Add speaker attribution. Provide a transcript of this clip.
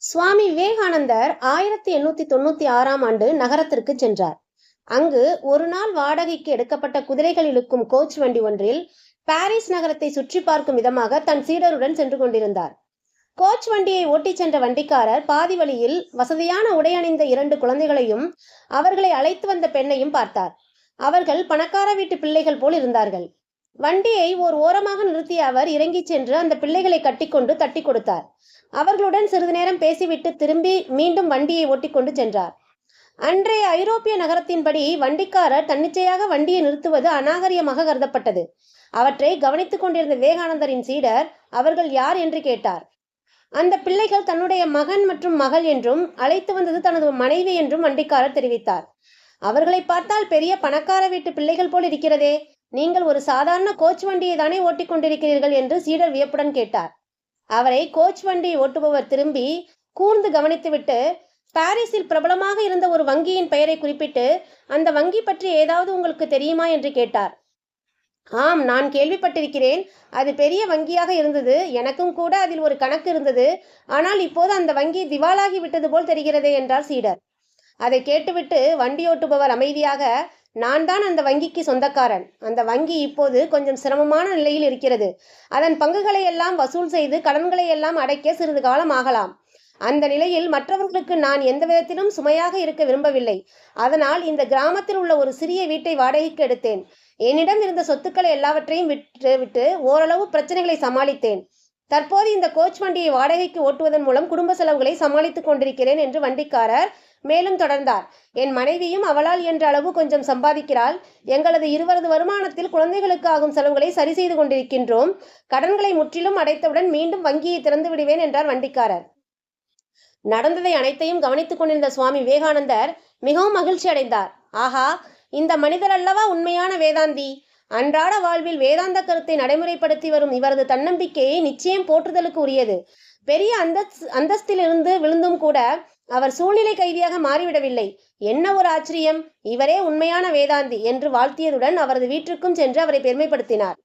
Speaker 1: சுவாமி விவேகானந்தர் 1896ஆம் ஆண்டு நகரத்திற்கு சென்றார். அங்கு ஒரு நாள் வாடகைக்கு எடுக்கப்பட்ட குதிரைகள் இழுக்கும் கோச் வண்டி ஒன்றில் பாரிஸ் நகரத்தை சுற்றி பார்க்கும் விதமாக தன் சீடருடன் சென்று கொண்டிருந்தார். கோச் வண்டியை ஓட்டிச் சென்ற வண்டிக்காரர் பாதி வழியில் வசதியான உடை அணிந்த 2 குழந்தைகளையும் அவர்களை அழைத்து வந்த பெண்ணையும் பார்த்தார். அவர்கள் பணக்கார வீட்டு பிள்ளைகள் போல் இருந்தார்கள். வண்டியை ஓரமாக நிறுத்திய அவர் இறங்கிச் சென்று அந்த பிள்ளைகளை கட்டிக்கொண்டு தட்டி கொடுத்தார். அவர்களுடன் சிறிது நேரம் பேசிவிட்டு திரும்பி மீண்டும் வண்டியை ஓட்டிக்கொண்டு சென்றார். அன்றைய ஐரோப்பிய நகரத்தின்படி வண்டிக்காரர் தன்னிச்சையாக வண்டியை நிறுத்துவது அநாகரிகமாக கருதப்பட்டது. அவற்றை கவனித்துக் கொண்டிருந்த விவேகானந்தரின் சீடர் அவர்கள் யார் என்று கேட்டார். அந்த பிள்ளைகள் தன்னுடைய மகன் மற்றும் மகள் என்றும் அழைத்து வந்தது தனது மனைவி என்றும் வண்டிக்காரர் தெரிவித்தார். அவர்களை பார்த்தால் பெரிய பணக்கார வீட்டு பிள்ளைகள் போல் இருக்கிறதே, நீங்கள் ஒரு சாதாரண கோச் வண்டியை தானே ஓட்டிக் கொண்டிருக்கிறீர்கள் என்று சீடர் வியப்புடன் கேட்டார். அவரை கோச் வண்டி ஓட்டுபவர் திரும்பி கூர்ந்து கவனித்துவிட்டு பாரிஸில் பிரபலமாக இருந்த ஒரு வங்கியின் பெயரை குறிப்பிட்டு, அந்த வங்கி பற்றி ஏதாவது உங்களுக்கு தெரியுமா என்று கேட்டார். ஆம், நான் கேள்விப்பட்டிருக்கிறேன். அது பெரிய வங்கியாக இருந்தது. எனக்கும் கூட அதில் ஒரு கணக்கு இருந்தது. ஆனால் இப்போது அந்த வங்கி திவாலாகி விட்டது போல் தெரிகிறதே என்றார் சீடர். அதை கேட்டுவிட்டு வண்டியோட்டுபவர் அமைதியாக, நான் தான் அந்த வங்கிக்கு சொந்தக்காரன். அந்த வங்கி இப்போது கொஞ்சம் சிரமமான நிலையில் இருக்கிறது. அதன் பங்குகளை எல்லாம் வசூல் செய்து கடன்களை எல்லாம் அடைக்க சிறிது காலம் ஆகலாம். அந்த நிலையில் மற்றவர்களுக்கு நான் எந்த விதத்திலும் சுமையாக இருக்க விரும்பவில்லை. அதனால் இந்த கிராமத்தில் உள்ள ஒரு சிறிய வீட்டை வாடகைக்கு எடுத்தேன். என்னிடம் இருந்த சொத்துக்களை எல்லாவற்றையும் விட்டு ஓரளவு பிரச்சனைகளை சமாளித்தேன். தற்போது இந்த கோச் வண்டியை வாடகைக்கு ஓட்டுவதன் மூலம் குடும்ப செலவுகளை சமாளித்துக் கொண்டிருக்கிறேன் என்று வண்டிக்காரர் மேலும் தொடர்ந்தார். என் மனைவியும் அவளால் என்ற அளவு கொஞ்சம் சம்பாதிக்கிறாள். எங்களது இருவரது வருமானத்தில் குழந்தைகளுக்கு ஆகும் செலவுகளை சரி செய்து கொண்டிருக்கின்றோம். கடன்களை முற்றிலும் அடைத்தவுடன் மீண்டும் வங்கியை திறந்து விடுவேன் என்றார் வண்டிக்காரர். நடந்ததை அனைத்தையும் கவனித்துக் கொண்டிருந்த சுவாமி விவேகானந்தர் மிகவும் மகிழ்ச்சி அடைந்தார். ஆஹா, இந்த மனிதர் அல்லவா உண்மையான வேதாந்தி. அன்றாட வாழ்வில் வேதாந்த கருத்தை நடைமுறைப்படுத்தி வரும் இவரது தன்னம்பிக்கையை நிச்சயம் போற்றுதலுக்கு உரியது. பெரிய அந்தஸ்திலிருந்து விழுந்தும் கூட அவர் சூழ்நிலை கைதியாக மாறிவிடவில்லை. என்ன ஒரு ஆச்சரியம்! இவரே உண்மையான வேதாந்தி என்று வாழ்த்தியதுடன் அவரது வீட்டிற்கும் சென்று அவரை பெருமைப்படுத்தினார்.